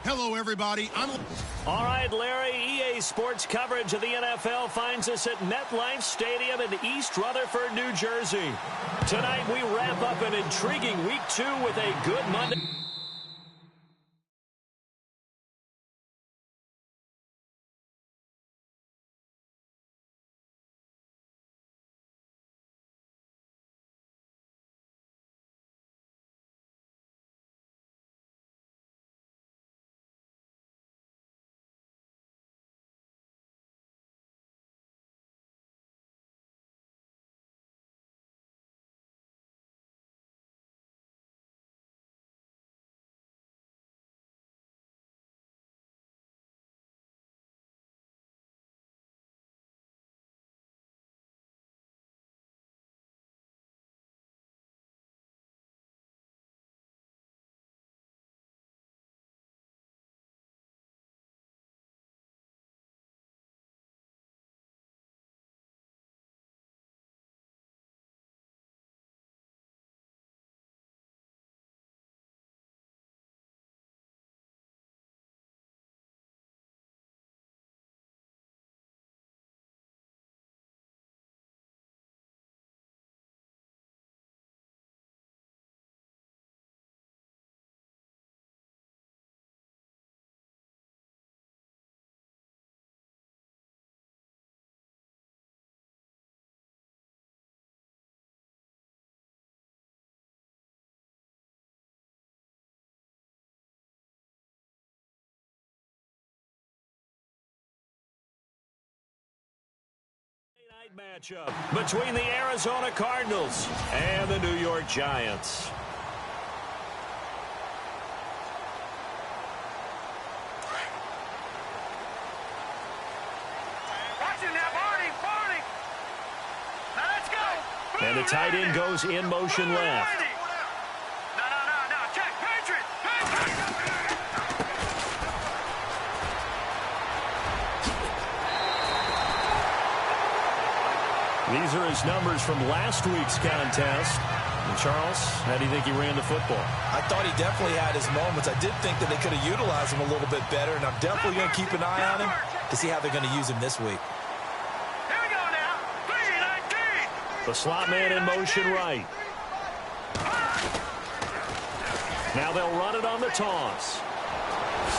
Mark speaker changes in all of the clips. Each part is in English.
Speaker 1: Hello, everybody.
Speaker 2: All right, Larry, EA Sports coverage of the NFL finds us at MetLife Stadium in East Rutherford, New Jersey. Tonight, we wrap up an intriguing Week 2 with a good Monday. Matchup between the Arizona Cardinals and the New York Giants.
Speaker 3: Now let's go.
Speaker 2: And the tight end goes in motion left.
Speaker 3: No. Check. Patriot.
Speaker 2: These are his numbers from last week's contest. And Charles, how do you think he ran the football?
Speaker 4: I thought he definitely had his moments. I did think that they could have utilized him a little bit better, and I'm definitely going to keep an eye on him to see how they're going to use him this week.
Speaker 3: Here we go now. 3-19.
Speaker 2: The slot man in motion right. Now they'll run it on the toss.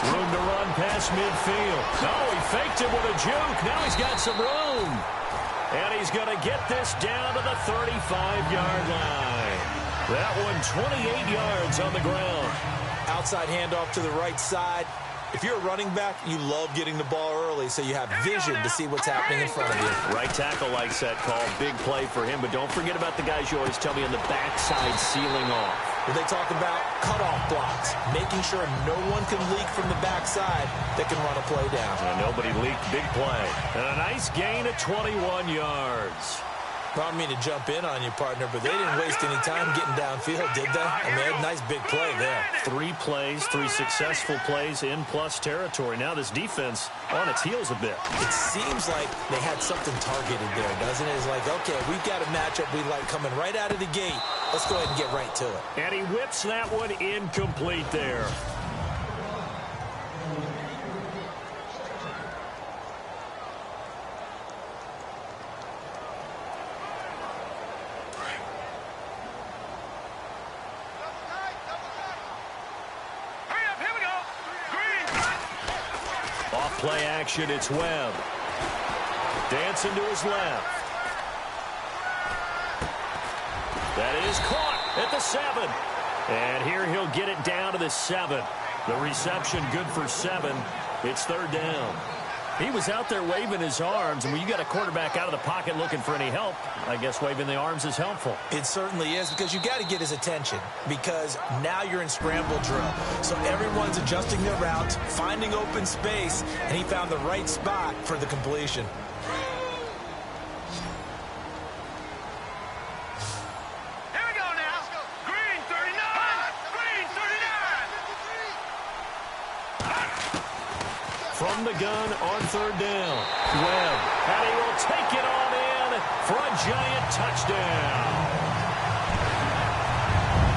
Speaker 2: Room to run past midfield. No, he faked it with a juke. Now he's got some room. And he's going to get this down to the 35-yard line. That one 28 yards on the ground.
Speaker 4: Outside handoff to the right side. If you're a running back, you love getting the ball early so you have vision to see what's happening in front of you.
Speaker 2: Right tackle likes that call. Big play for him. But don't forget about the guys you always tell me on the backside sealing off.
Speaker 4: Well, they talk about cutoff blocks, making sure no one can leak from the backside that can run a play down.
Speaker 2: And nobody leaked. Big play. And a nice gain of 21 yards.
Speaker 4: I don't mean to jump in on you, partner, but they didn't waste any time getting downfield, did they? I mean, they had a nice big play there.
Speaker 2: 3 plays, 3 successful plays in plus territory. Now this defense on its heels a bit.
Speaker 4: It seems like they had something targeted there, doesn't it? It's like, okay, we've got a matchup we like coming right out of the gate. Let's go ahead and get right to it.
Speaker 2: And he whips that one incomplete there. Play action, it's Webb. Dancing to his left. That is caught at the 7. And here he'll get it down to the 7. The reception good for 7. It's 3rd down. He was out there waving his arms, and when you got a quarterback out of the pocket looking for any help, I guess waving the arms is helpful.
Speaker 4: It certainly is, because you got to get his attention, because now you're in scramble drill. So everyone's adjusting their routes, finding open space, and he found the right spot for the completion.
Speaker 3: Here we go now. Green 39. Green 39.
Speaker 2: From the gun on 3rd down. Webb, and he will take it on in for a giant touchdown.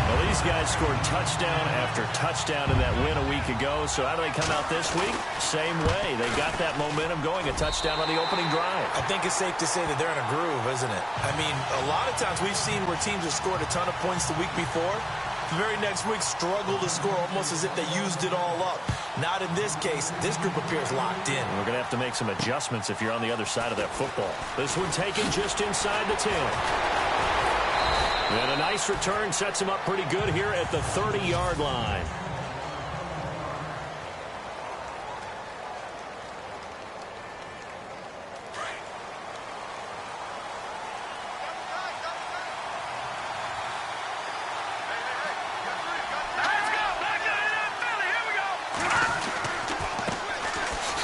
Speaker 2: Well, these These guys scored touchdown after touchdown in that win a week ago. So how do they come out this week? Same way. They got that momentum going, a touchdown on the opening drive.
Speaker 4: I think it's safe to say that they're in a groove, isn't it? I mean, a lot of times we've seen where teams have scored a ton of points the week before. The very next week struggle to score almost as if they used it all up. Not in this case. This group appears locked in.
Speaker 2: We're going to have to make some adjustments if you're on the other side of that football. This one taken just inside the 10. And a nice return sets him up pretty good here at the 30-yard line.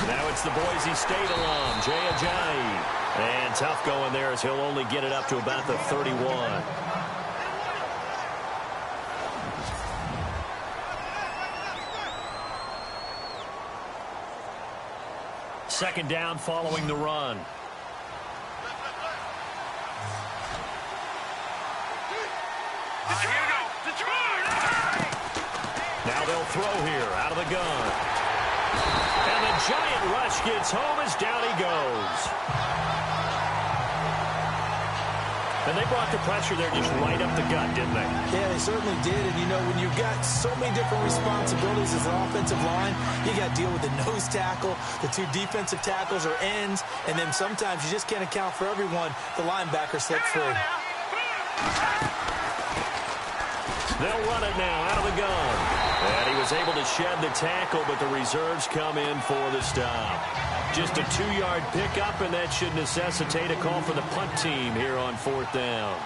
Speaker 2: Now it's the Boise State alum, Jay Ajayi. And tough going there as he'll only get it up to about the 31. Second down following the run. Now they'll throw here out of the gun. And the giant rush gets home as down he goes. And they brought the pressure there just right up the gut, didn't they?
Speaker 4: Yeah, they certainly did. And, you know, when you've got so many different responsibilities as an offensive line, you got to deal with the nose tackle, the two defensive tackles or ends, and then sometimes you just can't account for everyone. The linebacker slipped free.
Speaker 2: They'll run it now out of the gun. And he was able to shed the tackle, but the reserves come in for the stop. Just a 2-yard pickup, and that should necessitate a call for the punt team here on 4th down.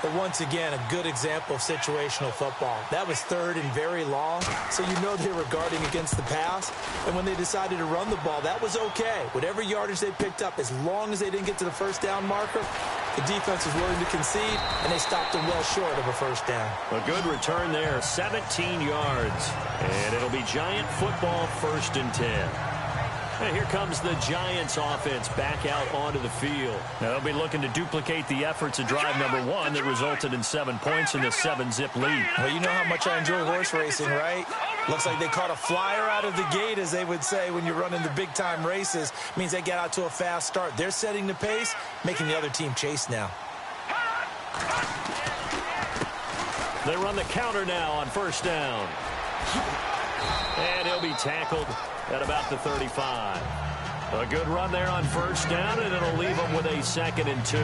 Speaker 4: But once again, a good example of situational football. That was third and very long, so you know they were guarding against the pass. And when they decided to run the ball, that was okay. Whatever yardage they picked up, as long as they didn't get to the first down marker, the defense was willing to concede, and they stopped them well short of a first down.
Speaker 2: A good return there, 17 yards. And it'll be Giant football, 1st and 10. And here comes the Giants offense back out onto the field. Now they'll be looking to duplicate the efforts of drive number 1 that resulted in 7 points in the 7-zip lead.
Speaker 4: Well, you know how much I enjoy horse racing, right? Looks like they caught a flyer out of the gate, as they would say when you're running the big-time races. Means they get out to a fast start. They're setting the pace, making the other team chase now.
Speaker 2: They run the counter now on 1st down. And he'll be tackled at about the 35. A good run there on 1st down, and it'll leave them with a 2nd and 2.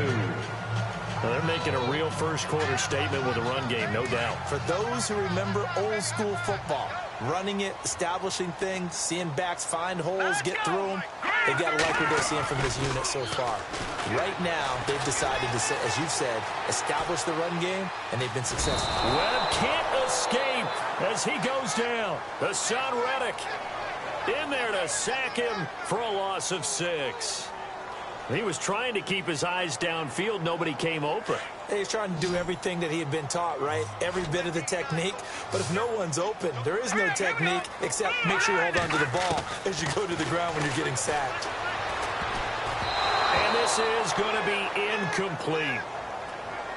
Speaker 2: Well, they're making a real first-quarter statement with a run game, no doubt.
Speaker 4: For those who remember old-school football, running it, establishing things, seeing backs find holes, get through them, they've got to like what they're seeing from this unit so far. Right now, they've decided to, as you've said, establish the run game, and they've been successful.
Speaker 2: Webb can't escape as he goes down. Hassan Reddick in there to sack him for a loss of 6. He was trying to keep his eyes downfield. Nobody came open.
Speaker 4: He's trying to do everything that he had been taught, right? Every bit of the technique. But if no one's open, there is no technique except make sure you hold on to the ball as you go to the ground when you're getting sacked.
Speaker 2: And this is going to be incomplete.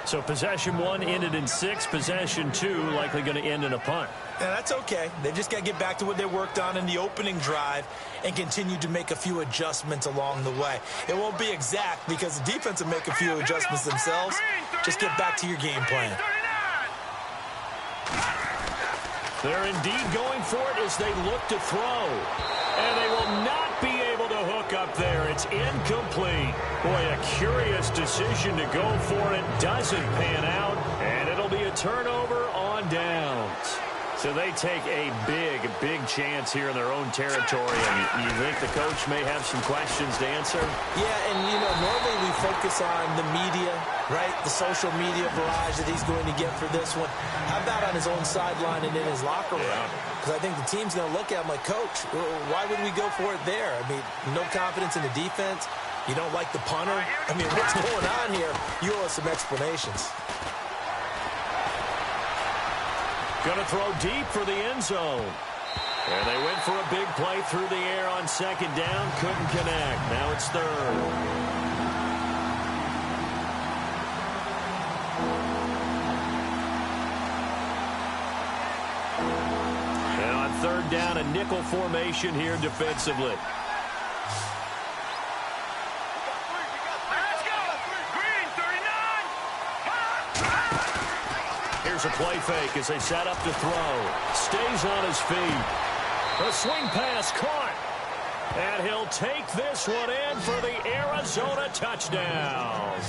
Speaker 2: So possession 1 ended in 6. Possession 2 likely going to end in a punt.
Speaker 4: Yeah, that's okay. They've just got to get back to what they worked on in the opening drive and continue to make a few adjustments along the way. It won't be exact because the defense will make a few adjustments themselves. Just get back to your game plan.
Speaker 2: They're indeed going for it as they look to throw. And they will not be able to hook up there. It's incomplete. Boy, a curious decision to go for it. Doesn't pan out. And it'll be a turnover on downs. So they take a big chance here in their own territory. And you think the coach may have some questions to answer?
Speaker 4: Yeah, and, you know, normally we focus on the media, right? The social media barrage that he's going to get for this one. How about on his own sideline and in his locker room? Because I think the team's going to look at him like, Coach, why would we go for it there? I mean, no confidence in the defense. You don't like the punter? I mean, what's going on here? You owe us some explanations.
Speaker 2: Going to throw deep for the end zone. And they went for a big play through the air on 2nd down. Couldn't connect. Now it's 3rd. third down, a nickel formation here defensively.
Speaker 3: Let's go. Green 39.
Speaker 2: Here's a play fake as they set up to throw. Stays on his feet. A swing pass caught. And he'll take this one in for the Arizona touchdown.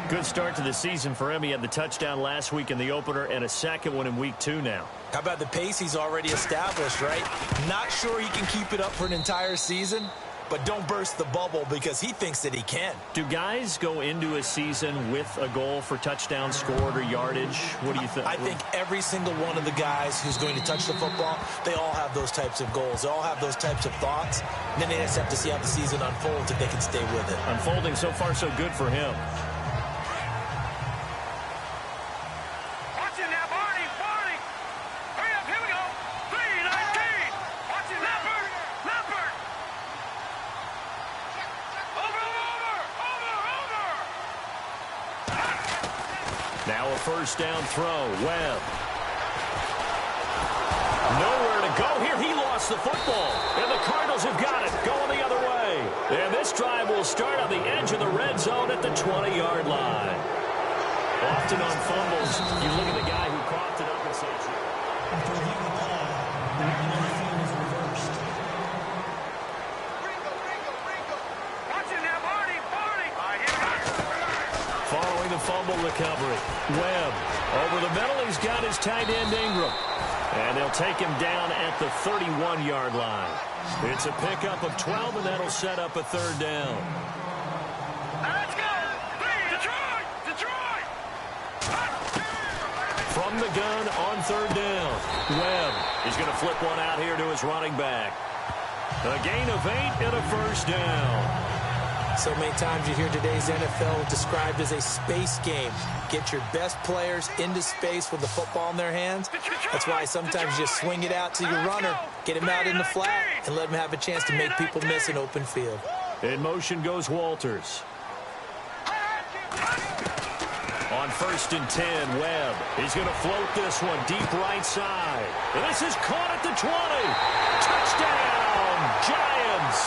Speaker 2: Good start to the season for him. He had the touchdown last week in the opener and a second one in week 2 now.
Speaker 4: How about the pace he's already established, right? Not sure he can keep it up for an entire season, but don't burst the bubble because he thinks that he can.
Speaker 2: Do guys go into a season with a goal for touchdown scored or yardage? What do you think?
Speaker 4: I think every single one of the guys who's going to touch the football, they all have those types of goals. They all have those types of thoughts. And then they just have to see how the season unfolds if they can stay with it.
Speaker 2: Unfolding so far so good for him.
Speaker 3: Watching now, Barney. Hurry up, here we go. 3-19. Watching Leopard. Over.
Speaker 2: Now a first down throw. Webb. Nowhere to go here. He lost the football. And the Cardinals have got it. Going the other way. And this drive will start on the edge of the red zone at the 20-yard line. Often on fumbles, you look at the guy who coughed it up and says,
Speaker 1: After reviewing the play, the field is reversed.
Speaker 3: Watching now, Barney. All right, here we go.
Speaker 2: following the fumble recovery. Webb over the middle. He's got his tight end Ingram. And they'll take him down at the 31-yard line. It's a pickup of 12, and that'll set up a third down.
Speaker 3: Let's go. Detroit.
Speaker 2: From the gun on third down. Webb is going to flip one out here to his running back. A gain of 8 and a first down.
Speaker 4: So many times you hear today's NFL described as a space game. Get your best players into space with the football in their hands. That's why sometimes you just swing it out to your runner, get him out in the flat, and let him have a chance to make people miss an open field.
Speaker 2: In motion goes Walters. On 1st and 10, Webb. He's going to float this one deep right side. And this is caught at the 20. Touchdown, Giants.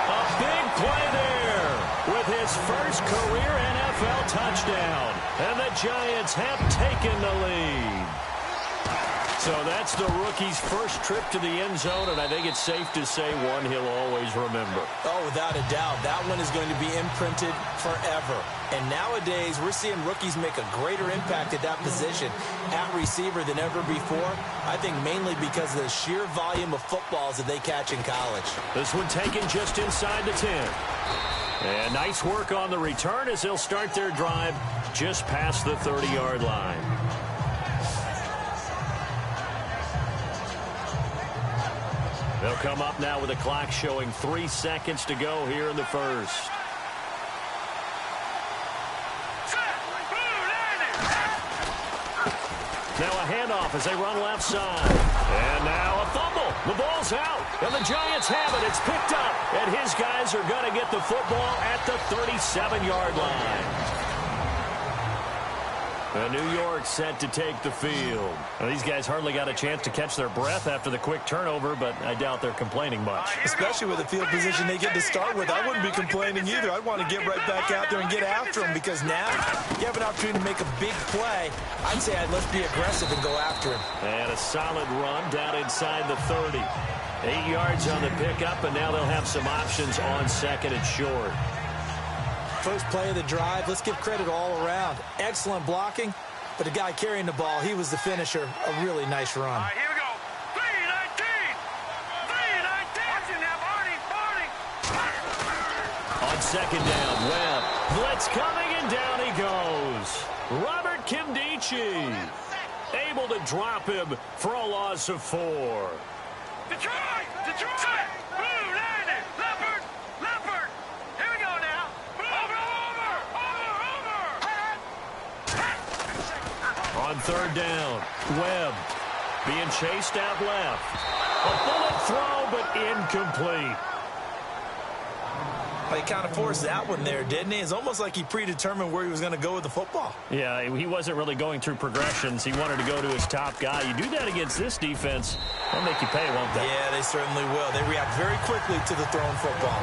Speaker 2: A big play there with his first career NFL touchdown. And the Giants have taken the lead. So that's the rookie's first trip to the end zone, and I think it's safe to say one he'll always remember.
Speaker 4: Oh, without a doubt. That one is going to be imprinted forever. And nowadays, we're seeing rookies make a greater impact at that position at receiver than ever before. I think mainly because of the sheer volume of footballs that they catch in college.
Speaker 2: This one taken just inside the 10. And nice work on the return as they'll start their drive just past the 30-yard line. They'll come up now with a clock showing 3 seconds to go here in the first. Now a handoff as they run left side. And now a fumble. The ball's out. And the Giants have it. It's picked up. And his guys are going to get the football at the 37-yard line. New York set to take the field. Now, these guys hardly got a chance to catch their breath after the quick turnover, but I doubt they're complaining much.
Speaker 4: Especially with the field position they get to start with. I wouldn't be complaining either. I'd want to get right back out there and get after them because now you have an opportunity to make a big play. I'd say let's be aggressive and go after him.
Speaker 2: And a solid run down inside the 30. 8 yards on the pickup, and now they'll have some options on second and short.
Speaker 4: First play of the drive, let's give credit all around. Excellent blocking, but the guy carrying the ball, he was the finisher. A really nice run.
Speaker 3: All right, here we go. 3-19. Watching now, Barney.
Speaker 2: On second down, Webb. Blitz coming, and down he goes. Robert Kimdichie able to drop him for a loss of 4.
Speaker 3: Detroit. Blue, landed. Leopard. Here we go now. Over.
Speaker 2: On third down, Webb being chased out left. A bullet throw, but incomplete.
Speaker 4: He kind of forced that one there, didn't he? It's almost like he predetermined where he was going to go with the football.
Speaker 2: Yeah, he wasn't really going through progressions. He wanted to go to his top guy. You do that against this defense, they'll make you pay, won't they?
Speaker 4: Yeah, they certainly will. They react very quickly to the thrown football.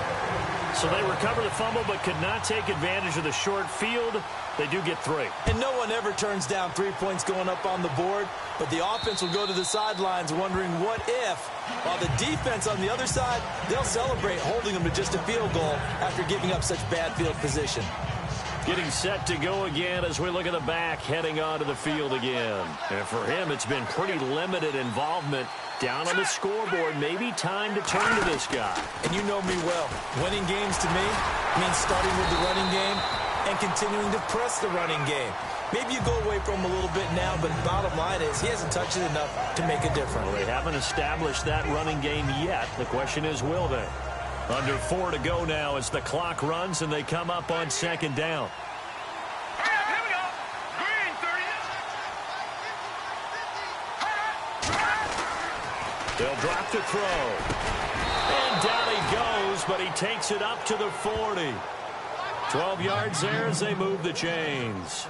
Speaker 2: So they recover the fumble but could not take advantage of the short field. They do get 3.
Speaker 4: And no one ever turns down 3 points going up on the board, but the offense will go to the sidelines wondering what if, while the defense on the other side, they'll celebrate holding them to just a field goal after giving up such bad field position.
Speaker 2: Getting set to go again as we look at the back, heading onto the field again. And for him, it's been pretty limited involvement. Down on the scoreboard, maybe time to turn to this guy.
Speaker 4: And you know me well. Winning games to me means starting with the running game and continuing to press the running game. Maybe you go away from him a little bit now, but bottom line is he hasn't touched it enough to make a difference.
Speaker 2: Well, they haven't established that running game yet. The question is, will they? Under 4 to go now as the clock runs and they come up on 2nd down.
Speaker 3: Hurry up, here we go. Green 30.
Speaker 2: They'll drop to throw. And down he goes, but he takes it up to the 40. 12 yards there as they move the chains.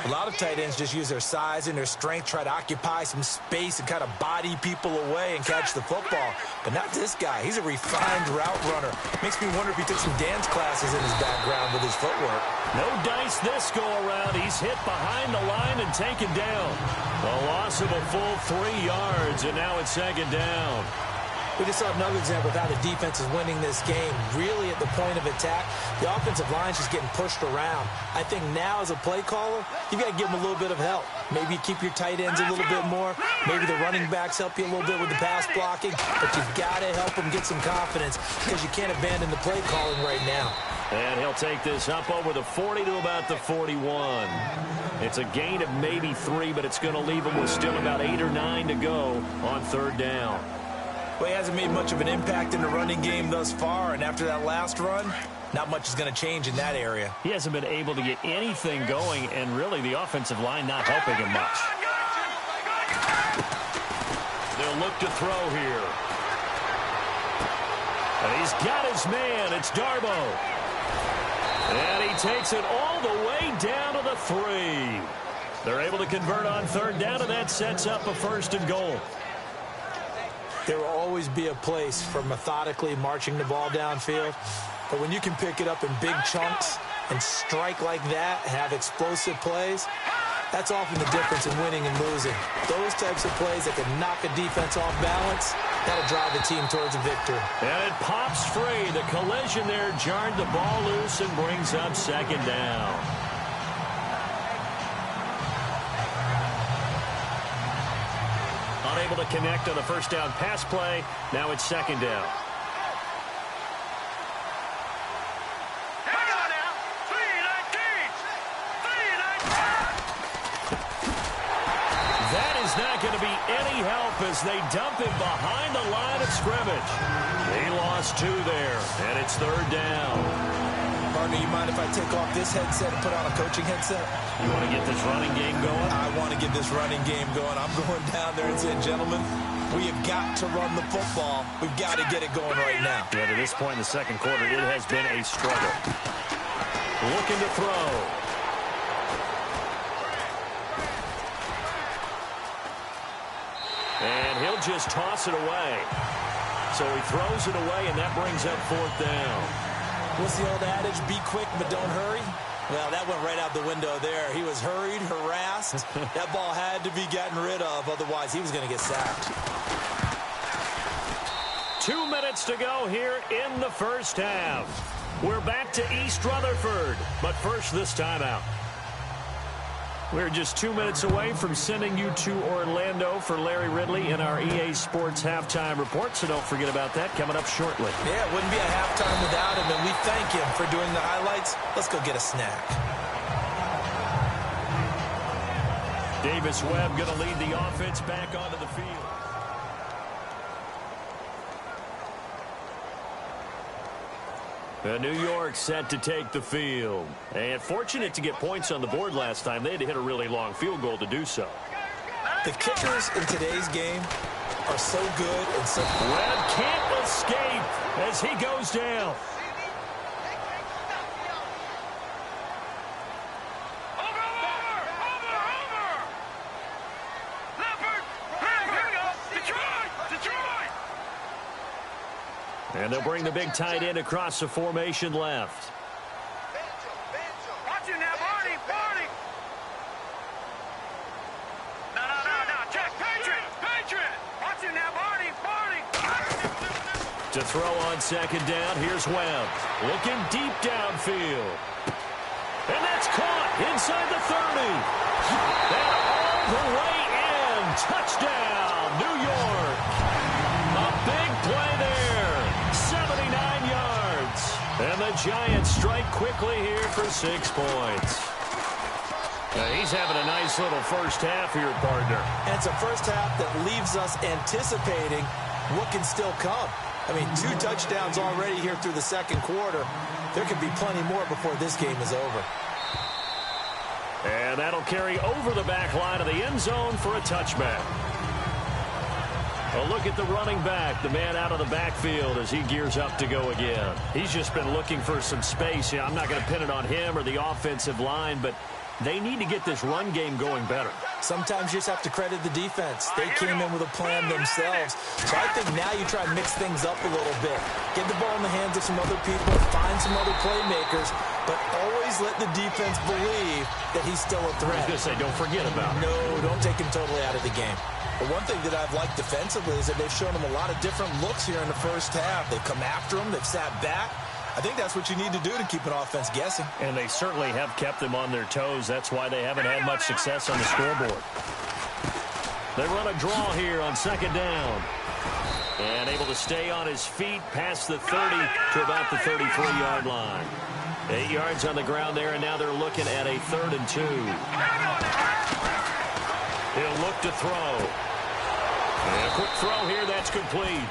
Speaker 4: A lot of tight ends just use their size and their strength, try to occupy some space and kind of body people away and catch the football. But not this guy. He's a refined route runner. Makes me wonder if he took some dance classes in his background with his footwork.
Speaker 2: No dice this go around. He's hit behind the line and taken down. A loss of a full 3 yards, and now it's 2nd down.
Speaker 4: We just saw another example of how the defense is winning this game. Really at the point of attack, the offensive line's just getting pushed around. I think now as a play caller, you've got to give them a little bit of help. Maybe you keep your tight ends a little bit more. Maybe the running backs help you a little bit with the pass blocking. But you've got to help them get some confidence because you can't abandon the play calling right now.
Speaker 2: And he'll take this up over the 40 to about the 41. It's a gain of maybe 3, but it's going to leave him with still about 8 or 9 to go on 3rd down.
Speaker 4: Well, he hasn't made much of an impact in the running game thus far, and after that last run, not much is going to change in that area.
Speaker 2: He hasn't been able to get anything going, and really the offensive line not helping him much. They'll look to throw here. And he's got his man. It's Darbo. And he takes it all the way down to the 3. They're able to convert on 3rd down, and that sets up a 1st and goal.
Speaker 4: There will always be a place for methodically marching the ball downfield. But when you can pick it up in big chunks and strike like that, have explosive plays, that's often the difference in winning and losing. Those types of plays that can knock a defense off balance, that'll drive the team towards a victory.
Speaker 2: And it pops free. The collision there jarred the ball loose and brings up 2nd down. Unable to connect on the 1st down pass play. Now it's 2nd down.
Speaker 3: Here we go now. 319. 319.
Speaker 2: That is not going to be any help as they dump him behind the line of scrimmage. He lost 2 there, and it's 3rd down.
Speaker 4: Partner, you mind if I take off this headset and put on a coaching headset?
Speaker 2: You want to get this running game going?
Speaker 4: I want to get this running game going. I'm going down there and saying, gentlemen, we have got to run the football. We've got to get it going right now.
Speaker 2: Yeah, to this point in the 2nd quarter, it has been a struggle. Looking to throw. And he'll just toss it away. So he throws it away, and that brings up 4th down.
Speaker 4: What's the old adage? Be quick, but don't hurry. Well, that went right out the window there. He was hurried, harassed. That ball had to be gotten rid of. Otherwise, he was going to get sacked.
Speaker 2: 2 minutes to go here in the 1st half. We're back to East Rutherford. But first, this timeout. We're just 2 minutes away from sending you to Orlando for Larry Ridley in our EA Sports Halftime Report, so don't forget about that coming up shortly.
Speaker 4: Yeah, it wouldn't be a halftime without him, and we thank him for doing the highlights. Let's go get a snack.
Speaker 2: Davis Webb going to lead the offense back onto the field. New York set to take the field. And fortunate to get points on the board last time. They had to hit a really long field goal to do so.
Speaker 4: The kickers in today's game are so good and so...
Speaker 2: Webb can't escape as he goes down. And they'll bring the big tight end across the formation left.
Speaker 3: Watch it now, Barney, Barney. No, check, Patriot. Watch it now, Barney, Barney.
Speaker 2: To throw on second down, here's Webb. Looking deep downfield. And that's caught inside the 30. And all the way in. Touchdown, New York. A big play there. 79 yards. And the Giants strike quickly here for 6 points. He's having a nice little first half here, partner.
Speaker 4: And it's a first half that leaves us anticipating what can still come. I mean, 2 touchdowns already here through the second quarter. There could be plenty more before this game is over.
Speaker 2: And that'll carry over the back line of the end zone for a touchback. A look at the running back, the man out of the backfield as he gears up to go again. He's just been looking for some space. I'm not going to pin it on him or the offensive line, but they need to get this run game going better.
Speaker 4: Sometimes you just have to credit the defense. They came in with a plan themselves. So I think now you try and mix things up a little bit. Get the ball in the hands of some other people, find some other playmakers, but always let the defense believe that he's still a threat.
Speaker 2: I was going to say, don't forget about it.
Speaker 4: No, don't take him totally out of the game. But one thing that I've liked defensively is that they've shown him a lot of different looks here in the first half. They've come after him. They've sat back. I think that's what you need to do to keep an offense guessing.
Speaker 2: And they certainly have kept them on their toes. That's why they haven't had much success on the scoreboard. They run a draw here on second down. And able to stay on his feet past the 30 to about the 33-yard line. 8 yards on the ground there, and now they're looking at a 3rd and 2. He'll look to throw. And a quick throw here, that's complete.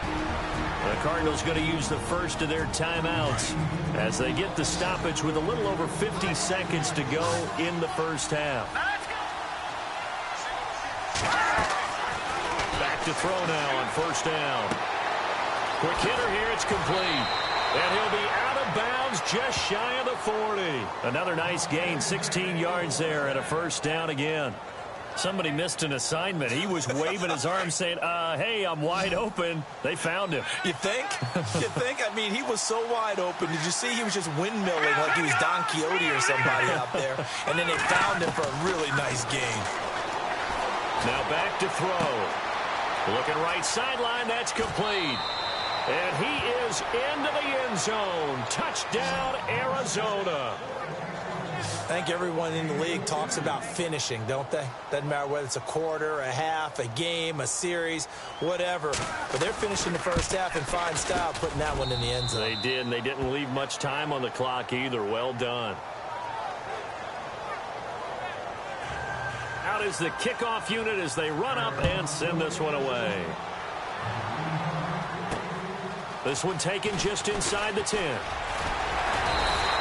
Speaker 2: The Cardinals going to use the first of their timeouts as they get the stoppage with a little over 50 seconds to go in the first half. Back to throw now on first down. Quick hitter here, it's complete. And he'll be out of bounds just shy of the 40. Another nice gain, 16 yards there and a first down again. Somebody missed an assignment. He was waving his arms saying, hey, I'm wide open. They found him.
Speaker 4: You think? You think? I mean, he was so wide open. Did you see he was just windmilling like he was Don Quixote or somebody out there? And then they found him for a really nice gain.
Speaker 2: Now back to throw. Looking right sideline, that's complete. And he is into the end zone. Touchdown, Arizona.
Speaker 4: I think everyone in the league talks about finishing, don't they? Doesn't matter whether it's a quarter, a half, a game, a series, whatever. But they're finishing the first half in fine style, putting that one in the end zone.
Speaker 2: They did, and they didn't leave much time on the clock either. Well done. Out is the kickoff unit as they run up and send this one away. This one taken just inside the 10.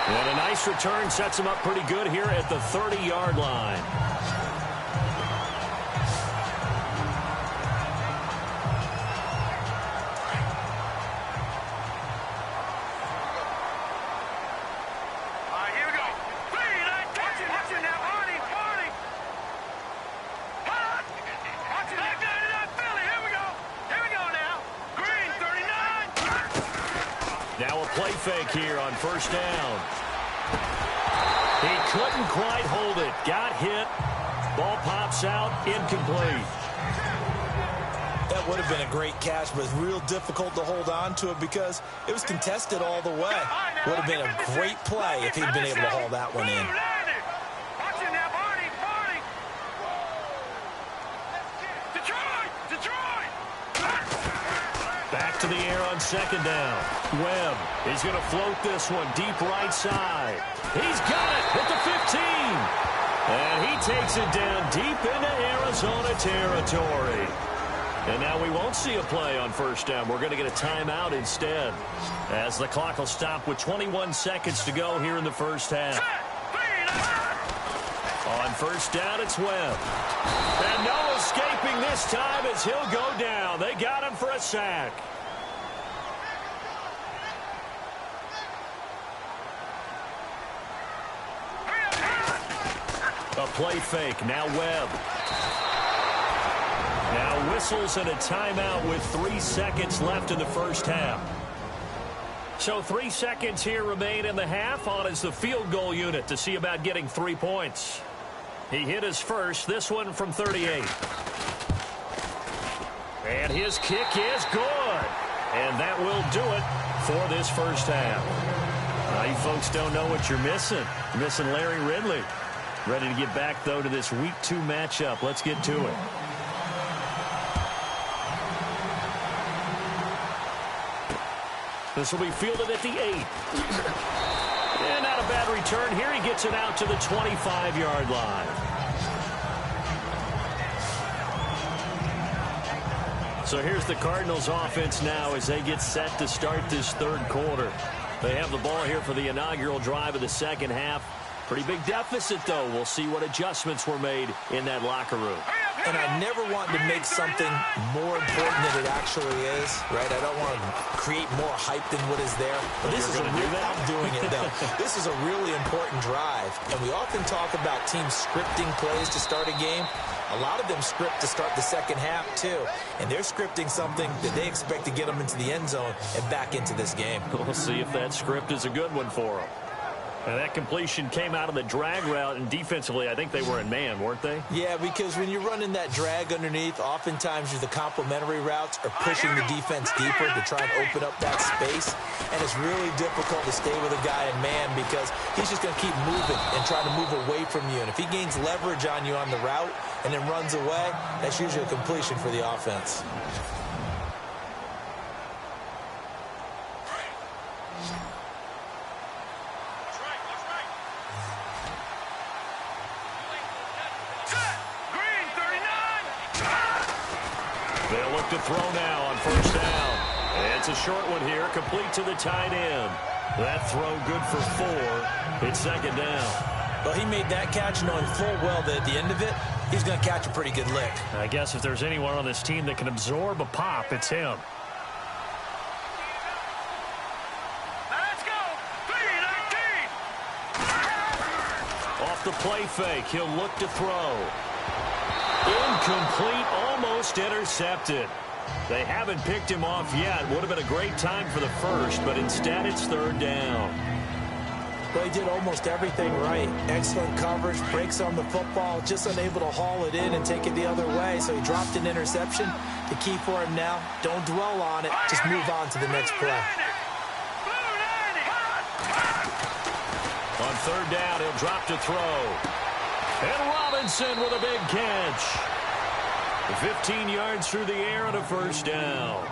Speaker 2: And a nice return sets him up pretty good here at the 30-yard line.
Speaker 3: All right, here we go. Watch it now, Barney. Watch it now, Philly. Here we go now. Green, 39.
Speaker 2: Now a play fake here on first down. He couldn't quite hold it. Got hit. Ball pops out. Incomplete.
Speaker 4: That would have been a great catch, but it's real difficult to hold on to it because it was contested all the way. Would have been a great play if he'd been able to haul that one in.
Speaker 3: Watch it now, Barney. Detroit.
Speaker 2: Back to the air on second down. Webb is going to float this one deep right side. He's got it at the 15. And he takes it down deep into Arizona territory. And now we won't see a play on first down. We're going to get a timeout instead, as the clock will stop with 21 seconds to go here in the first half. On first down, it's Webb. And no escaping this time as he'll go down. They got him for a sack. A play fake. Now Webb. Now whistles and a timeout with 3 seconds left in the first half. So 3 seconds here remain in the half. On is the field goal unit to see about getting 3 points. He hit his first, this one from 38. And his kick is good. And that will do it for this first half. You folks don't know what you're missing. You're missing Larry Ridley. Ready to get back, though, to this Week 2 matchup. Let's get to it. This will be fielded at the 8. And not a bad return here. He gets it out to the 25-yard line. So here's the Cardinals offense now as they get set to start this third quarter. They have the ball here for the inaugural drive of the second half. Pretty big deficit, though. We'll see what adjustments were made in that locker room.
Speaker 4: And I never want to make something more important than it actually is, right? I don't want to create more hype than what is there. But this is I'm doing it, though. This is a really important drive. And we often talk about teams scripting plays to start a game. A lot of them script to start the second half, too. And they're scripting something that they expect to get them into the end zone and back into this game.
Speaker 2: We'll see if that script is a good one for them. And that completion came out of the drag route, and defensively, I think they were in man, weren't they?
Speaker 4: Yeah, because when you're running that drag underneath, oftentimes the complementary routes are pushing the defense deeper to try and open up that space. And it's really difficult to stay with a guy in man because he's just going to keep moving and trying to move away from you. And if he gains leverage on you on the route and then runs away, that's usually a completion for the offense.
Speaker 2: They'll look to throw now on first down. It's a short one here, complete to the tight end. That throw good for 4. It's second down.
Speaker 4: Well, he made that catch knowing full well that at the end of it, he's going to catch a pretty good lick.
Speaker 2: I guess if there's anyone on this team that can absorb a pop, it's him.
Speaker 3: Let's go. 3-19.
Speaker 2: Off the play fake, he'll look to throw. Incomplete, almost intercepted. They haven't picked him off yet. Would have been a great time for the first, but instead it's third down.
Speaker 4: Well, he did almost everything right. Excellent coverage, breaks on the football, just unable to haul it in and take it the other way. So he dropped an interception. The key for him now, don't dwell on it. Just move on to the next play.
Speaker 2: On third down, he'll drop to throw. And Robinson with a big catch. 15 yards through the air and a first down.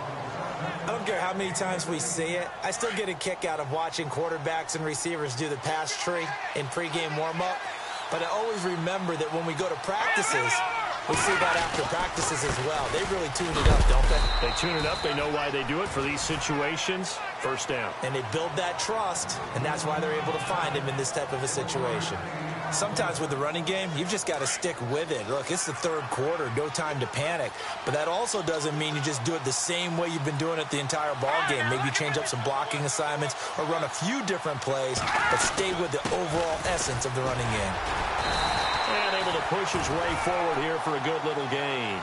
Speaker 4: I don't care how many times we see it. I still get a kick out of watching quarterbacks and receivers do the pass tree in pregame warm-up. But I always remember that when we go to practices, we see that after practices as well. They really tune it up, don't they?
Speaker 2: They tune it up. They know why they do it for these situations. First down.
Speaker 4: And they build that trust, and that's why they're able to find him in this type of a situation. Sometimes with the running game, you've just got to stick with it. Look, it's the third quarter, no time to panic. But that also doesn't mean you just do it the same way you've been doing it the entire ball game. Maybe change up some blocking assignments or run a few different plays, but stay with the overall essence of the running game.
Speaker 2: And able to push his way forward here for a good little gain.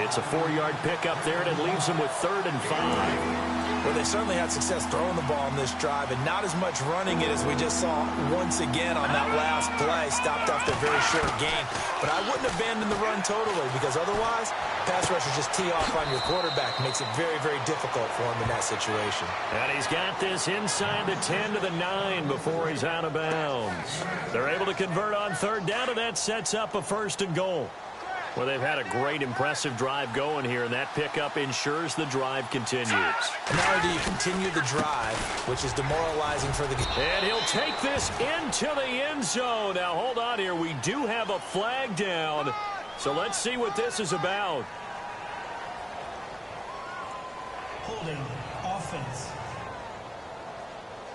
Speaker 2: It's a 4-yard pickup there, and it leaves him with 3rd and 5.
Speaker 4: Well, they certainly had success throwing the ball on this drive, and not as much running it as we just saw once again on that last play. Stopped after a very short gain. But I wouldn't abandon the run totally, because otherwise, pass rushers just tee off on your quarterback. Makes it very, very difficult for him in that situation.
Speaker 2: And he's got this inside the 10 to the 9 before he's out of bounds. They're able to convert on third down, and that sets up a 1st and goal. Well, they've had a great, impressive drive going here, and that pickup ensures the drive continues.
Speaker 4: And not only do you continue the drive, which is demoralizing for the game.
Speaker 2: And he'll take this into the end zone. Now, hold on here. We do have a flag down, so let's see what this is about.
Speaker 1: Holding offense.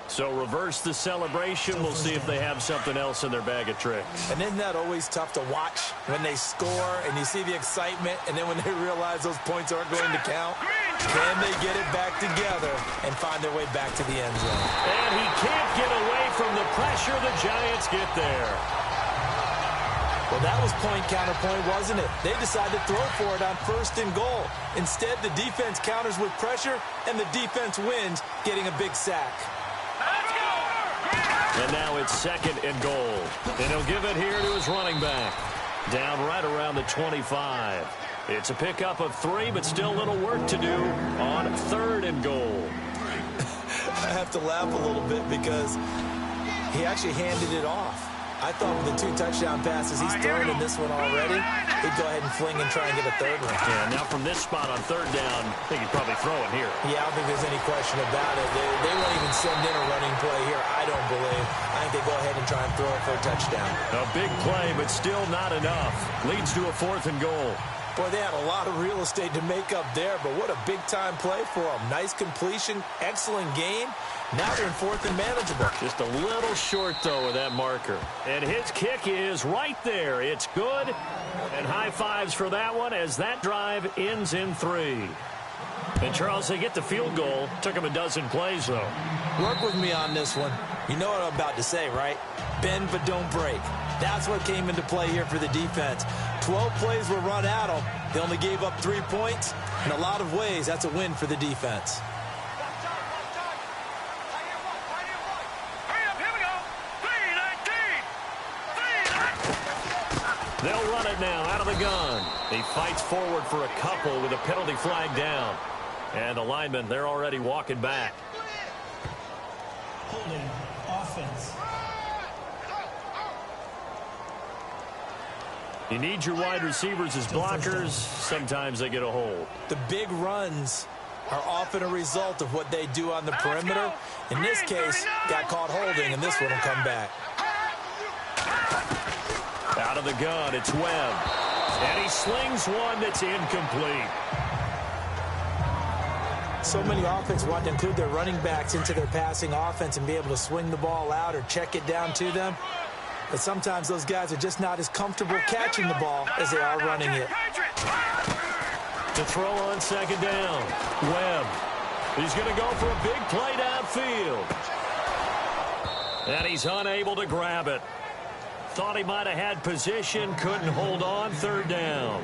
Speaker 2: So reverse the celebration. We'll see if they have something else in their bag of tricks.
Speaker 4: And isn't that always tough to watch when they score and you see the excitement, and then when they realize those points aren't going to count? Can they get it back together and find their way back to the end zone?
Speaker 2: And he can't get away from the pressure. The Giants get there.
Speaker 4: Well, that was point counterpoint, wasn't it? They decided to throw for it on 1st and goal. Instead, the defense counters with pressure, and the defense wins, getting a big sack.
Speaker 2: And now it's 2nd and goal. And he'll give it here to his running back. Down right around the 25. It's a pickup of 3, but still a little work to do on 3rd and goal.
Speaker 4: I have to laugh a little bit because he actually handed it off. I thought with the 2 touchdown passes he's thrown in this one already, he'd go ahead and fling and try and get a 3rd one.
Speaker 2: Yeah, now from this spot on 3rd down, I think he'd probably throw it here.
Speaker 4: Yeah, I don't think there's any question about it. They won't even send in a running play here, I don't believe. I think they go ahead and try and throw it for a touchdown.
Speaker 2: A big play, but still not enough. Leads to a 4th and goal.
Speaker 4: Boy, they had a lot of real estate to make up there, but what a big-time play for them. Nice completion, excellent game. Now they're in 4th and manageable.
Speaker 2: Just a little short, though, with that marker. And his kick is right there. It's good. And high fives for that one as that drive ends in 3. And, Charles, they get the field goal. Took him a dozen plays, though.
Speaker 4: Work with me on this one. You know what I'm about to say, right? Bend but don't break. That's what came into play here for the defense. 12 plays were run at them. They only gave up 3 points. In a lot of ways, that's a win for the defense.
Speaker 2: They'll run it now out of the gun. He fights forward for a couple with a penalty flag down. And the linemen, they're already walking back.
Speaker 1: Holding offense.
Speaker 2: You need your wide receivers as blockers. Sometimes they get a hold.
Speaker 4: The big runs are often a result of what they do on the perimeter. In this case, got caught holding, and this one will come back.
Speaker 2: Out of the gun, it's Webb. And he slings one that's incomplete.
Speaker 4: So many offenses want to include their running backs into their passing offense and be able to swing the ball out or check it down to them. But sometimes those guys are just not as comfortable catching the ball as they are running it.
Speaker 2: To throw on 2nd down. Webb. He's going to go for a big play downfield. And he's unable to grab it. Thought he might have had position, couldn't hold on. 3rd down.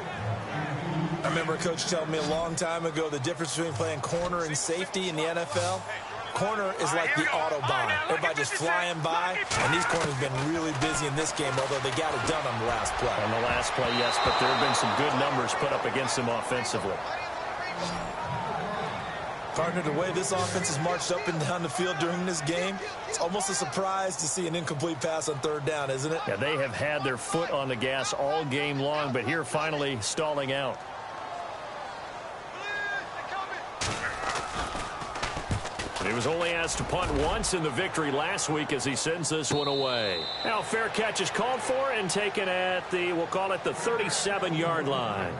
Speaker 4: I remember a coach telling me a long time ago the difference between playing corner and safety in the NFL. Corner is like the Autobahn. Everybody just flying by, and these corners have been really busy in this game, although they got it done on the last play.
Speaker 2: On the last play, yes, but there have been some good numbers put up against them offensively.
Speaker 4: Partner, the way this offense has marched up and down the field during this game, it's almost a surprise to see an incomplete pass on 3rd down, isn't it?
Speaker 2: Yeah, they have had their foot on the gas all game long, but here finally stalling out. He was only asked to punt once in the victory last week as he sends this one away. Now fair catch is called for and taken at the, we'll call it the 37-yard line.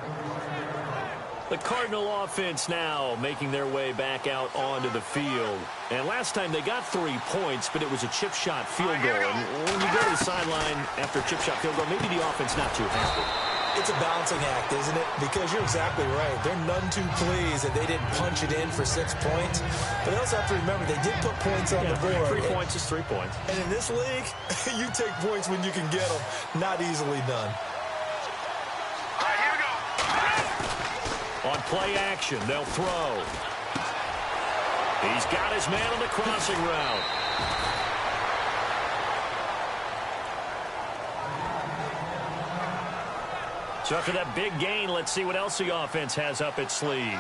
Speaker 2: The Cardinal offense now making their way back out onto the field. And last time they got 3 points, but it was a chip shot field goal. And when you go to the sideline after a chip shot field goal, maybe the offense not too happy.
Speaker 4: It's a balancing act, isn't it? Because you're exactly right. They're none too pleased that they didn't punch it in for 6 points. But they also have to remember they did put points on the board.
Speaker 2: 3 points is 3 points.
Speaker 4: And in this league, you take points when you can get them. Not easily done.
Speaker 2: On play action, they'll throw. He's got his man on the crossing route. So after that big gain, let's see what else the offense has up its sleeve.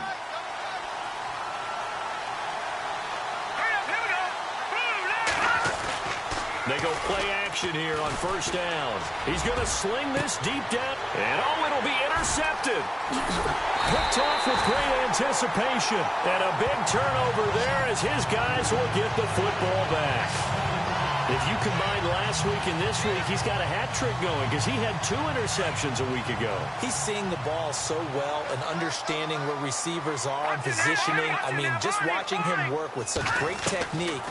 Speaker 2: They go play action here on 1st down. He's going to sling this deep down. And, oh, it'll be intercepted. Picked off with great anticipation. And a big turnover there as his guys will get the football back. If you combine last week and this week, he's got a hat trick going because he had 2 interceptions a week ago.
Speaker 4: He's seeing the ball so well and understanding where receivers are and positioning. I mean, just watching him work with such great technique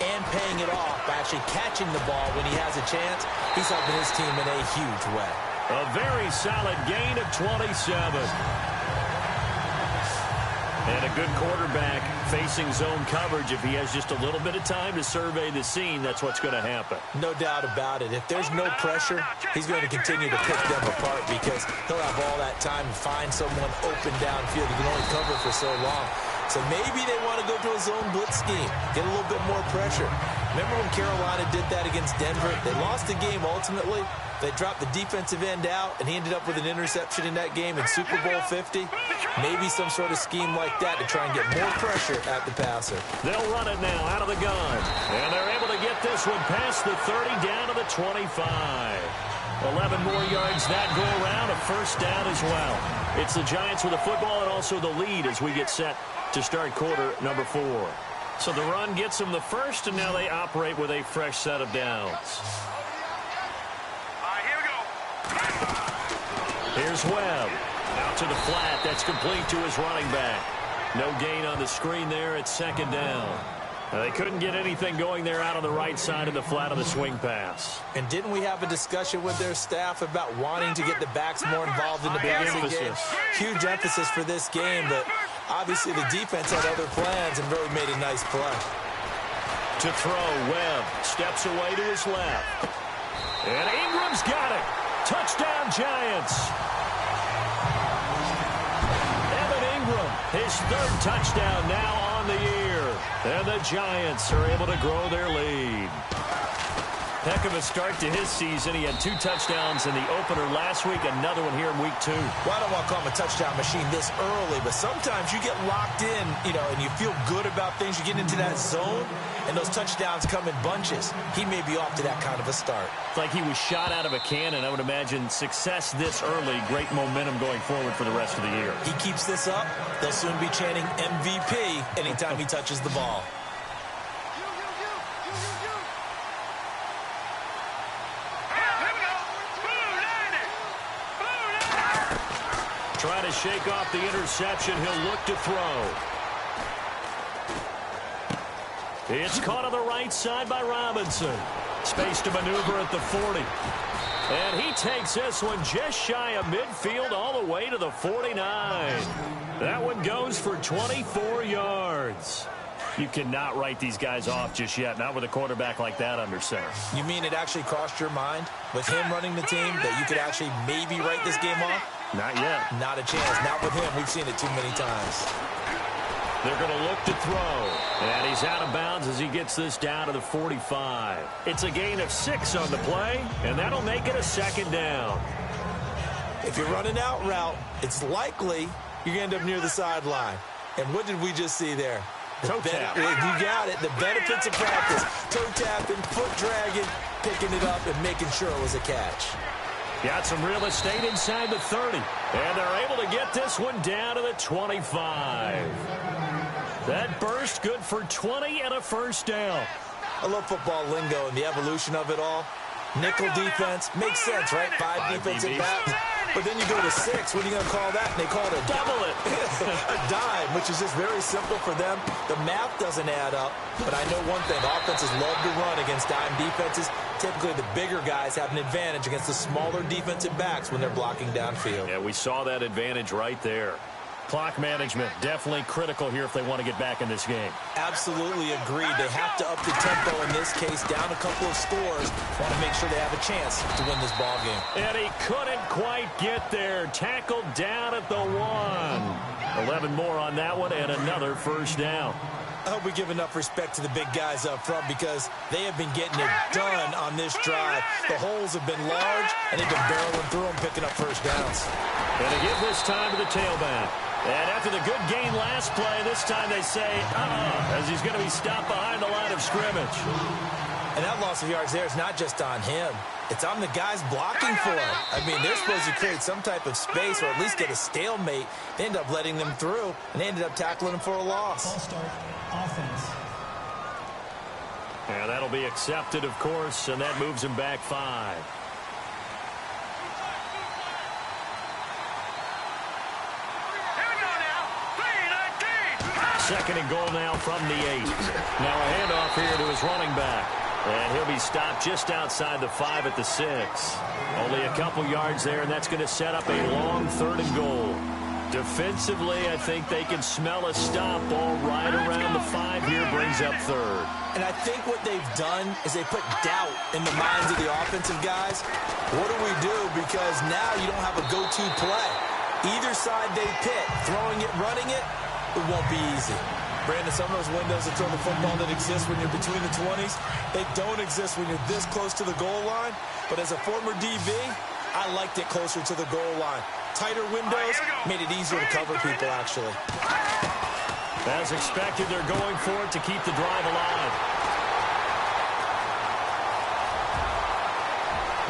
Speaker 4: and paying it off by actually catching the ball when he has a chance, he's helping his team in a huge way.
Speaker 2: A very solid gain of 27. And a good quarterback facing zone coverage, if he has just a little bit of time to survey the scene, that's what's going to happen.
Speaker 4: No doubt about it. If there's no pressure, he's going to continue to pick them apart because he'll have all that time to find someone open downfield. He can only cover for so long. So maybe they want to go to a zone blitz scheme, get a little bit more pressure. Remember when Carolina did that against Denver? They lost the game ultimately. They dropped the defensive end out, and he ended up with an interception in that game in Super Bowl 50. Maybe some sort of scheme like that to try and get more pressure at the passer.
Speaker 2: They'll run it now out of the gun. And they're able to get this one past the 30 down to the 25. 11 more yards that go around, a first down as well. It's the Giants with the football and also the lead as we get set to start quarter number 4. So the run gets them the first, and now they operate with a fresh set of downs. Here's Webb. Out to the flat. That's complete to his running back. No gain on the screen there. It's second down. They couldn't get anything going there out on the right side of the flat of the swing pass.
Speaker 4: And didn't we have a discussion with their staff about wanting to get the backs more involved in the passing game? Huge emphasis for this game, but obviously the defense had other plans and really made a nice play.
Speaker 2: To throw, Webb steps away to his left. And Ingram's got it. Touchdown, Giants. Evan Ingram, his third touchdown now on the year. And the Giants are able to grow their lead. Heck of a start to his season. He had 2 touchdowns in the opener last week, another one here in week 2.
Speaker 4: Well, I don't want to call him a touchdown machine this early, but sometimes you get locked in, and you feel good about things. You get into that zone, and those touchdowns come in bunches. He may be off to that kind of a start.
Speaker 2: It's like he was shot out of a cannon. I would imagine success this early, great momentum going forward for the rest of the year.
Speaker 4: He keeps this up, they'll soon be chanting MVP anytime he touches the ball.
Speaker 2: Trying to shake off the interception. He'll look to throw. It's caught on the right side by Robinson. Space to maneuver at the 40. And he takes this one just shy of midfield all the way to the 49. That one goes for 24 yards. You cannot write these guys off just yet, not with a quarterback like that under center.
Speaker 4: You mean it actually crossed your mind with him running the team that you could actually maybe write this game off?
Speaker 2: Not yet.
Speaker 4: Not a chance. Not with him. We've seen it too many times.
Speaker 2: They're going to look to throw. And he's out of bounds as he gets this down to the 45. It's a gain of 6 on the play, and that'll make it a second down.
Speaker 4: If you're running out route, it's likely you're going to end up near the sideline. And what did we just see there?
Speaker 2: Toe tap.
Speaker 4: You got it. The benefits of practice. Toe tapping, foot dragging, picking it up, and making sure it was a catch.
Speaker 2: Got some real estate inside the 30. And they're able to get this one down to the 25. That burst good for 20 and a first down.
Speaker 4: I love football lingo and the evolution of it all. Nickel defense makes sense, right? 5 defensive backs. But then you go to 6. What are you going to call that? And they call it a
Speaker 2: double it.
Speaker 4: A dime, which is just very simple for them. The math doesn't add up. But I know one thing. Offenses love to run against dime defenses. Typically, the bigger guys have an advantage against the smaller defensive backs when they're blocking downfield.
Speaker 2: Yeah, we saw that advantage right there. Clock management, definitely critical here if they want to get back in this game.
Speaker 4: Absolutely agreed. They have to up the tempo in this case, down a couple of scores. Want to make sure they have a chance to win this ball game.
Speaker 2: And he couldn't quite get there. Tackled down at the 1. 11 more on that one and another first down.
Speaker 4: I hope we give enough respect to the big guys up front because they have been getting it done on this drive. The holes have been large, and they've been barreling through them, picking up first downs.
Speaker 2: And they give this time to the tailback. And after the good gain last play, this time they say, as he's going to be stopped behind the line of scrimmage.
Speaker 4: And that loss of yards there is not just on him. It's on the guys blocking for him. I mean, they're supposed to create some type of space or at least get a stalemate. They end up letting them through, and they ended up tackling him for a loss.
Speaker 1: Ball start, offense.
Speaker 2: And that'll be accepted, of course, and that moves him back 5. Second and goal now from the 8. Now a handoff here to his running back. And he'll be stopped just outside the 5 at the 6. Only a couple yards there, and that's going to set up a long 3rd and goal. Defensively, I think they can smell a stop. Ball right around the 5 here, brings up third.
Speaker 4: And I think what they've done is they put doubt in the minds of the offensive guys. What do we do? Because now you don't have a go-to play. Either side they pick, throwing it, running it, it won't be easy. Brandon, some of those windows to throw the football that exist when you're between the 20s, they don't exist when you're this close to the goal line. But as a former DB, I liked it closer to the goal line. Tighter windows made it easier to cover people, actually.
Speaker 2: As expected, they're going for it to keep the drive alive.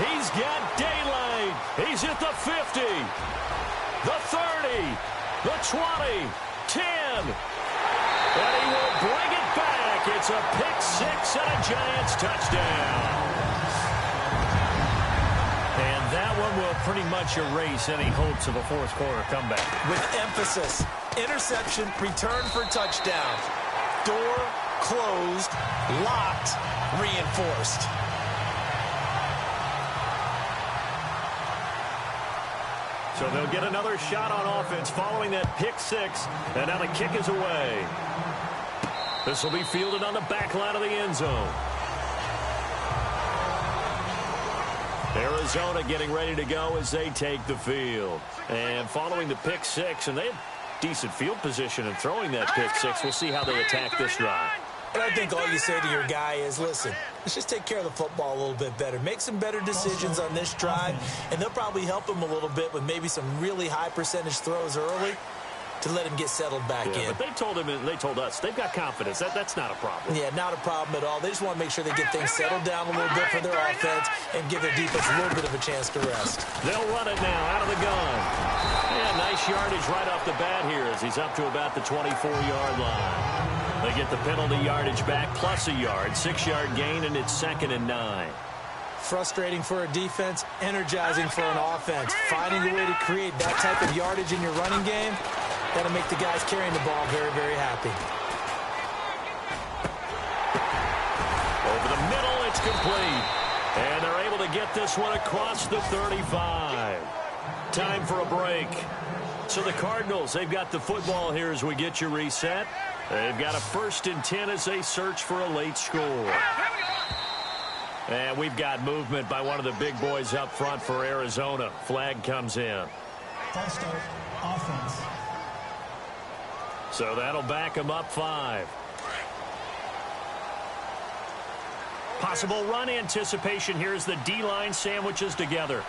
Speaker 2: He's got daylight. He's at the 50, the 30, the 20, 10. And he will bring it back. It's a pick-6 and a Giants touchdown. And that one will pretty much erase any hopes of a fourth-quarter comeback.
Speaker 4: With emphasis, interception, return for touchdown. Door closed, locked, reinforced.
Speaker 2: So they'll get another shot on offense following that pick-6, and now the kick is away. This will be fielded on the back line of the end zone. Arizona getting ready to go as they take the field. And following the pick-6, and they have decent field position in throwing that pick-6. We'll see how they attack this drive.
Speaker 4: And I think all you say to your guy is, listen, let's just take care of the football a little bit better. Make some better decisions on this drive, and they'll probably help him a little bit with maybe some really high percentage throws early to let him get settled back in.
Speaker 2: But they told him, and they told us, they've got confidence. That's not a problem.
Speaker 4: Yeah, not a problem at all. They just want to make sure they get things settled down a little bit for their offense and give their defense a little bit of a chance to rest.
Speaker 2: They'll run it now out of the gun. Yeah, nice yardage right off the bat here as he's up to about the 24-yard line. They get the penalty yardage back plus a yard, 6-yard gain, and it's 2nd and 9.
Speaker 4: Frustrating for a defense, energizing for an offense. Finding a way to create that type of yardage in your running game, that'll make the guys carrying the ball very, very happy.
Speaker 2: Over the middle, it's complete. And they're able to get this one across the 35. Time for a break. So the Cardinals, they've got the football here as we get you reset. They've got a 1st and 10 as they search for a late score. And we've got movement by one of the big boys up front for Arizona. Flag comes in.
Speaker 1: False start, offense.
Speaker 2: So that'll back them up 5. Possible run anticipation here as the D-line sandwiches together.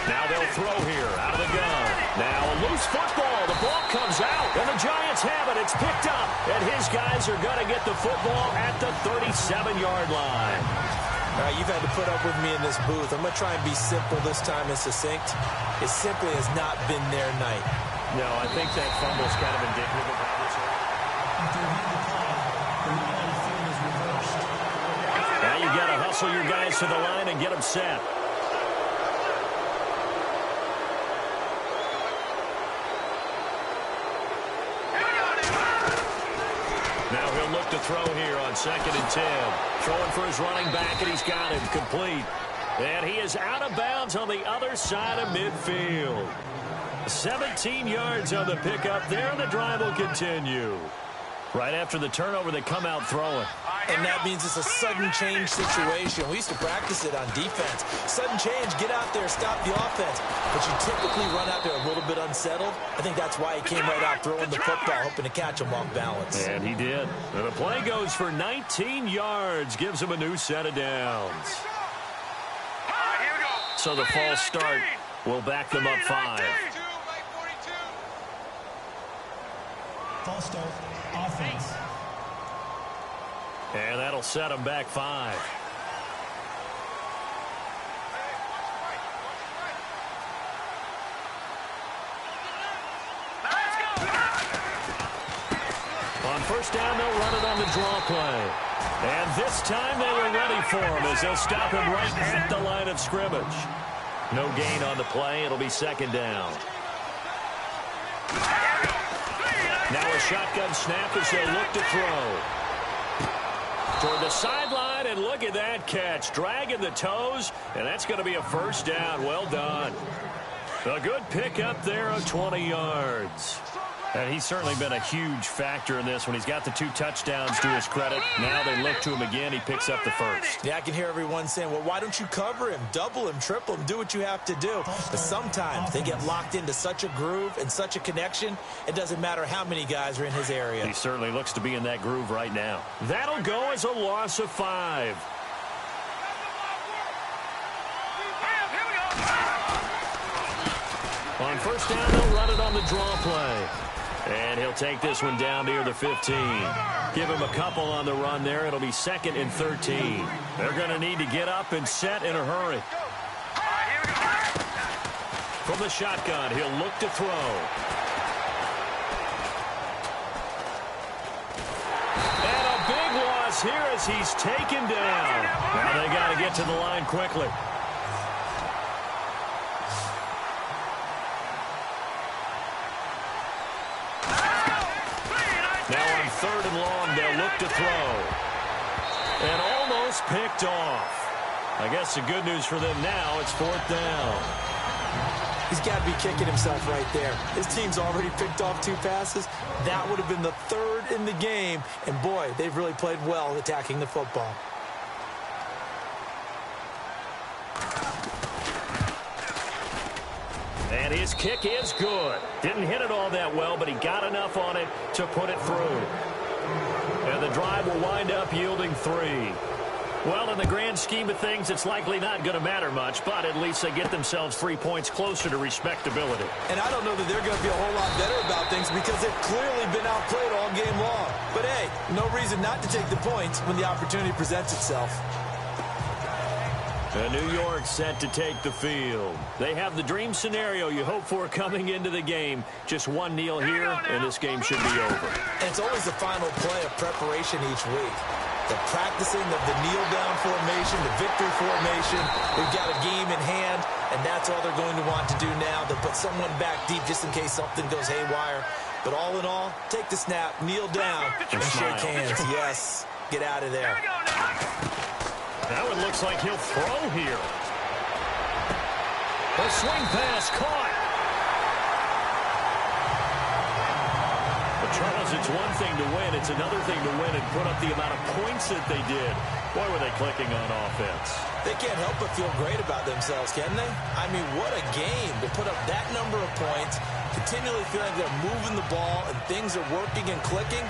Speaker 2: Now they'll throw here out of the gun. Now a loose football. The ball comes out, and the Giants have it. It's picked up, and his guys are going to get the football at the 37-yard line.
Speaker 4: All right, you've had to put up with me in this booth. I'm going to try and be simple this time and succinct. It simply has not been their night.
Speaker 2: No, I think that fumble's kind of indicative of how this is.
Speaker 1: After a the play, the line on the field is reversed.
Speaker 2: Now you got to hustle your guys to the line and get them set. Now he'll look to throw here on 2nd and 10. Throwing for his running back, and he's got him complete. And he is out of bounds on the other side of midfield. 17 yards on the pickup there, and the drive will continue. Right after the turnover, they come out throwing.
Speaker 4: And that means it's a sudden change situation. We used to practice it on defense. Sudden change, get out there, stop the offense. But you typically run out there a little bit unsettled. I think that's why he came right out throwing the football, hoping to catch him off balance.
Speaker 2: And he did. And the play goes for 19 yards, gives him a new set of downs. So the false start will back them up 5.
Speaker 1: False start, offense.
Speaker 2: And that'll set them back 5. On 1st down, they'll run it on the draw play. And this time they were ready for him as they'll stop him right at the line of scrimmage. No gain on the play. It'll be 2nd down. Now a shotgun snap as they look to throw. Toward the sideline, and look at that catch. Dragging the toes, and that's going to be a 1st down. Well done. A good pickup there of 20 yards. And he's certainly been a huge factor in this when he's got the 2 touchdowns to his credit. Now they look to him again. He picks up the first.
Speaker 4: Yeah, I can hear everyone saying, well, why don't you cover him, double him, triple him, do what you have to do. But sometimes they get locked into such a groove and such a connection, it doesn't matter how many guys are in his area.
Speaker 2: He certainly looks to be in that groove right now. That'll go as a loss of 5. On first down, they'll run it on the draw play. And he'll take this one down near the 15. Give him a couple on the run there. It'll be 2nd and 13. They're going to need to get up and set in a hurry. From the shotgun, he'll look to throw. And a big loss here as he's taken down. Now they got to get to the line quickly. Now on 3rd and long, they'll look to throw. And almost picked off. I guess the good news for them now, it's 4th down.
Speaker 4: He's got to be kicking himself right there. His team's already picked off 2 passes. That would have been the 3rd in the game. And, boy, they've really played well attacking the football.
Speaker 2: And his kick is good. Didn't hit it all that well, but he got enough on it to put it through. And the drive will wind up yielding 3. Well, in the grand scheme of things, it's likely not going to matter much, but at least they get themselves 3 points closer to respectability.
Speaker 4: And I don't know that they're going to be a whole lot better about things because they've clearly been outplayed all game long. But, hey, no reason not to take the points when the opportunity presents itself.
Speaker 2: And New York set to take the field. They have the dream scenario you hope for coming into the game. Just one kneel here, and this game should be over.
Speaker 4: And it's always the final play of preparation each week. The practicing of the kneel-down formation, the victory formation. We've got a game in hand, and that's all they're going to want to do now. They'll put someone back deep just in case something goes haywire. But all in all, take the snap, kneel down, and shake hands. Yes, get out of there.
Speaker 2: Now it looks like he'll throw here. The swing pass caught. But Charles, it's one thing to win. It's another thing to win and put up the amount of points that they did. Boy, were they clicking on offense.
Speaker 4: They can't help but feel great about themselves, can they? I mean, what a game to put up that number of points, continually feeling like they're moving the ball and things are working and clicking.